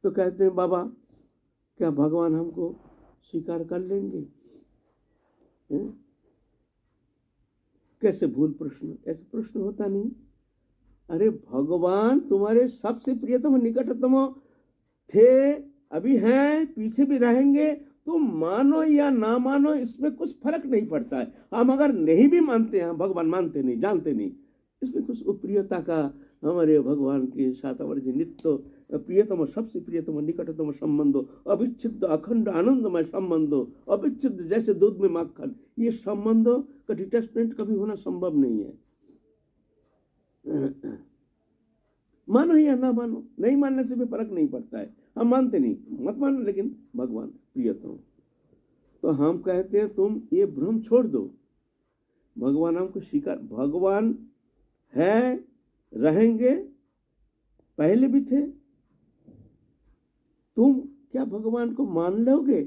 तो कहते हैं बाबा क्या भगवान हमको स्वीकार कर लेंगे? कैसे भूल प्रश्न, ऐसे प्रश्न होता नहीं। अरे भगवान तुम्हारे सबसे प्रियतम निकटतम थे, अभी हैं, पीछे भी रहेंगे। तुम मानो या ना मानो इसमें कुछ फर्क नहीं पड़ता है। हम अगर नहीं भी मानते हैं, भगवान मानते नहीं, जानते नहीं, इसमें कुछ प्रियता का हमारे भगवान के साथ हमारे नित्य प्रियतम, सबसे प्रियतम निकटतम संबंधो, अविच्छिन्न अखंड आनंदमय संबंधो, अविच्छिन्न जैसे दूध में माखन, ये संबंधों का डिटैचमेंट कभी होना संभव नहीं है। मानो या ना मानो, नहीं मानने से भी फर्क नहीं पड़ता है। हम मानते नहीं, मत मानो, लेकिन भगवान प्रियतम। तो हम कहते हैं तुम ये भ्रम छोड़ दो, भगवान हमको स्वीकार, भगवान है, रहेंगे, पहले भी थे। तुम क्या भगवान को मान लोगे?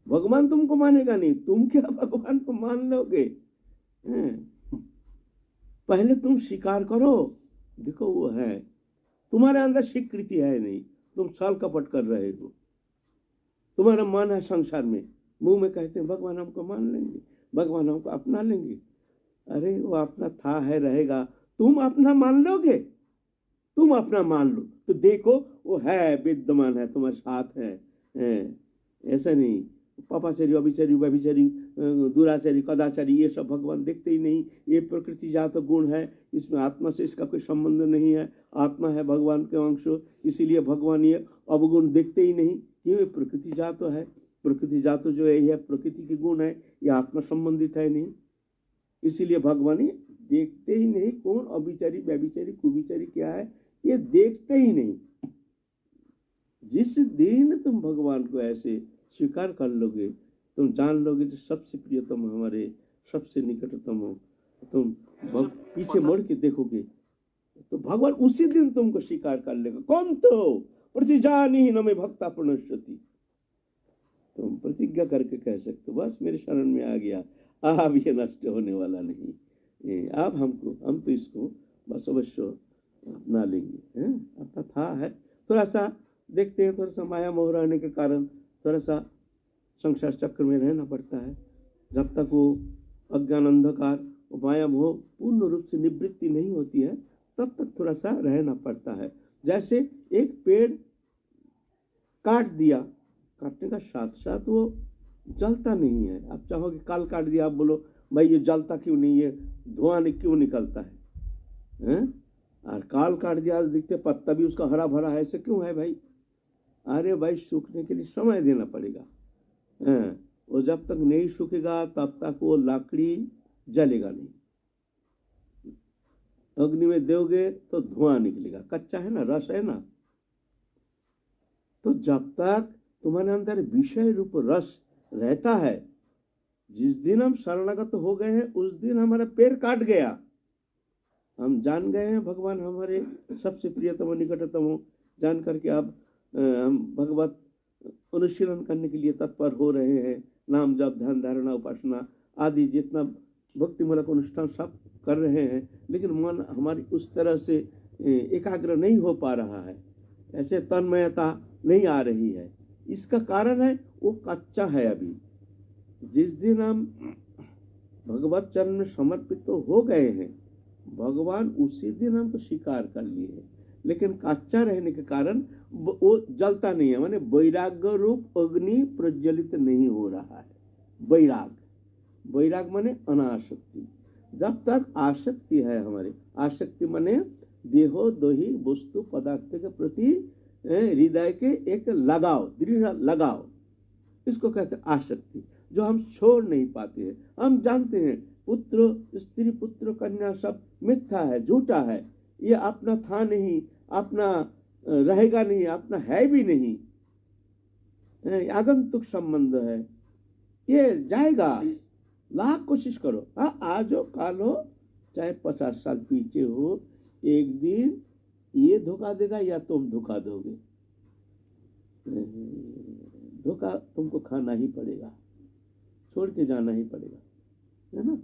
भगवान तुमको मानेगा नहीं, तुम क्या भगवान को मान लोगे? पहले तुम स्वीकार करो, देखो वो है, तुम्हारे अंदर स्वीकृति है नहीं, तुम छल कपट कर रहे हो, तुम्हारा मन है संसार में, मुंह में कहते हैं भगवान हमको मान लेंगे, भगवान हमको अपना लेंगे। अरे वो अपना था है, रहेगा, तुम अपना मान लोगे? तुम अपना मान लो तो देखो वो है, विद्यमान है, तुम्हारे साथ है। ऐसा नहीं पापाचारी, अभिचारी, व्यभिचारी, दुराचारी, कदाचारी, ये सब भगवान देखते ही नहीं। ये प्रकृति जात गुण है, इसमें आत्मा से इसका कोई संबंध नहीं है। आत्मा है भगवान के अंश, इसीलिए भगवान ये अवगुण देखते ही नहीं। क्यों? प्रकृति जात है, प्रकृति जात जो है यह प्रकृति के गुण है, ये आत्मा संबंधित है नहीं, इसीलिए भगवान ये देखते ही नहीं। कौन अभिचारी, व्यभिचारी, कुविचारी क्या है, ये देखते ही नहीं। जिस दिन तुम भगवान को ऐसे स्वीकार कर लोगे, तुम जान लोगे जो सबसे प्रियतम हमारे, सबसे निकटतम हो, तुम पीछे मुड़ के देखोगे तो भगवान उसी दिन तुमको स्वीकार कर लेगा। कौन तो प्रतिजानी न में भक्ता प्रणश्यति, तुम प्रतिज्ञा करके कह सकते हो बस मेरे शरण में आ गया, अब ये नष्ट होने वाला नहीं, अब हम तो इसको बस अवश्य अपना लेंगे। अपना था है, थोड़ा सा देखते हैं, थोड़ा सा माया मोह रहने के कारण थोड़ा सा संसार चक्र में रहना पड़ता है। जब तक वो अज्ञान अंधकार माया मोह पूर्ण रूप से निवृत्ति नहीं होती है, तब तक थोड़ा सा रहना पड़ता है। जैसे एक पेड़ काट दिया, काटने का साथ साथ वो जलता नहीं है। आप चाहोगे काल काट दिया, आप बोलो भाई ये जलता क्यों नहीं है, धुआं क्यों निकलता है? और काल काट दिया, दिखते पत्ता भी उसका हरा भरा है, ऐसे क्यों है भाई? अरे भाई सूखने के लिए समय देना पड़ेगा। वो जब तक नहीं सूखेगा तब तक वो लकड़ी जलेगा नहीं। अग्नि में दोगे तो धुआं निकलेगा, कच्चा है ना, रस है ना। तो जब तक तुम्हारे अंदर विषय रूप रस रहता है, जिस दिन हम शरणागत हो गए हैं उस दिन हमारा पेड़ काट गया। हम जान गए हैं भगवान हमारे सबसे प्रियतम निकटतम हो, जान करके अब हम भगवत अनुशीलन करने के लिए तत्पर हो रहे हैं। नाम जप, ध्यान, धारणा, उपासना आदि जितना भक्तिमूलक अनुष्ठान सब कर रहे हैं, लेकिन मन हमारी उस तरह से एकाग्र नहीं हो पा रहा है, ऐसे तन्मयता नहीं आ रही है। इसका कारण है वो कच्चा है अभी। जिस दिन हम भगवत चरण में समर्पित तो हो गए हैं, भगवान उसी दिन हमको स्वीकार कर लिए, लेकिन कच्चा रहने के कारण वो जलता नहीं है, माने वैराग्य रूप अग्नि प्रज्वलित नहीं हो रहा है। वैराग माने अनासक्ति। जब तक आसक्ति है हमारे, आसक्ति माने देहो दोही वस्तु पदार्थ के प्रति हृदय के एक लगाव, दृढ़ लगाव, इसको कहते हैं आसक्ति, जो हम छोड़ नहीं पाते हैं। हम जानते हैं पुत्र स्त्री, पुत्र कन्या सब मिथ्या है, झूठा है, ये अपना था नहीं, अपना रहेगा नहीं, अपना है भी नहीं, आगंतुक संबंध है, ये जाएगा। लाख कोशिश करो, हाँ आज हो काल हो, चाहे 50 साल पीछे हो, एक दिन ये धोखा देगा या तुम धोखा दोगे। धोखा तुमको खाना ही पड़ेगा, छोड़ के जाना ही पड़ेगा, है ना,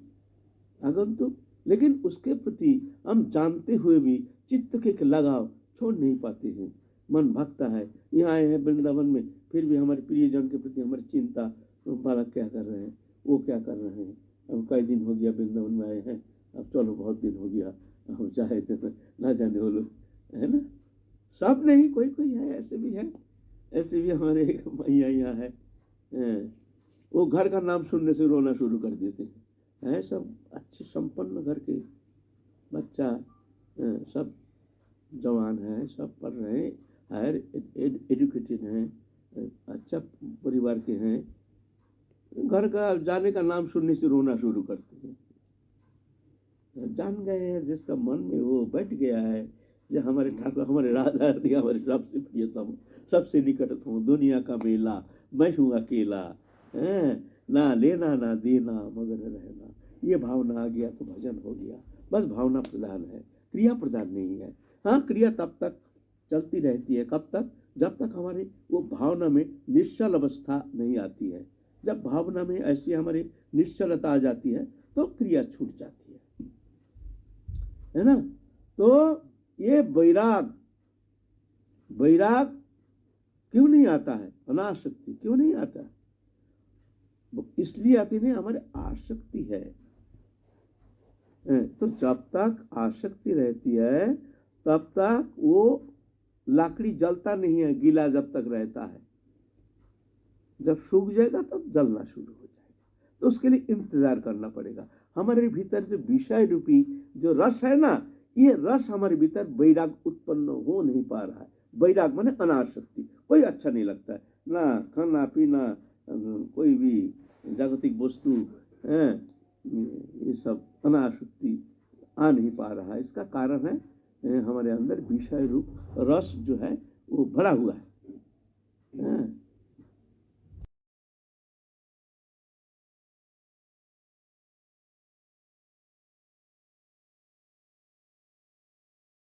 आगंतुक। लेकिन उसके प्रति हम जानते हुए भी चित्त के लगाव छोड़ नहीं पाते हैं। मन भगता है। यहाँ आए हैं वृंदावन में, फिर भी हमारे प्रियजन के प्रति हमारी चिंता, तो बालक क्या कर रहे हैं, वो क्या कर रहे हैं, अब कई दिन हो गया वृंदावन में आए हैं, अब चलो बहुत दिन हो गया, हम चाहे तो ना जाने वो लोग, है ना। सब नहीं, कोई कोई है, ऐसे भी है, ऐसे भी हमारे एक मैया यहाँ है, वो घर का नाम सुनने से रोना शुरू कर देते हैं। सब अच्छे संपन्न घर के बच्चा, सब जवान हैं, सब पढ़ रहे हैं, हायर एजुकेटेड हैं, अच्छा परिवार के हैं, घर का जाने का नाम सुनने से रोना शुरू करते हैं। जान गए हैं जिसका मन में वो बैठ गया है, जो हमारे ठाकुर, हमारे राधा रानी हमारे सबसे प्रियतम, सबसे निकटतम, दुनिया का मेला मैं हूँ अकेला, ना लेना ना देना मगर रहना, ये भावना आ गया तो भजन हो गया। बस भावना प्रधान है, क्रिया प्रधान नहीं है। हाँ, क्रिया तब तक चलती रहती है, कब तक, जब तक हमारे वो भावना में निश्चल अवस्था नहीं आती है। जब भावना में ऐसी हमारी निश्चलता आ जाती है तो क्रिया छूट जाती है ना। तो ये वैराग, वैराग क्यों नहीं आता है, अनासक्ति क्यों नहीं आता है, इसलिए आती नहीं, हमारे आसक्ति है। तो जब तक आसक्ति रहती है तब तक वो लाकड़ी जलता नहीं है, गीला जब तक रहता है। जब सूख जाएगा तब जलना शुरू हो जाएगा, तो उसके लिए इंतजार करना पड़ेगा। हमारे भीतर जो विषय रूपी जो रस है ना, ये रस हमारे भीतर वैराग उत्पन्न हो नहीं पा रहा है। वैराग माने अनासक्ति, कोई अच्छा नहीं लगता है, ना खाना पीना, कोई भी जागतिक वस्तु, ये सब अनासक्ति आ नहीं पा रहा है। इसका कारण है हमारे अंदर विषय रूप रस जो है वो भरा हुआ है।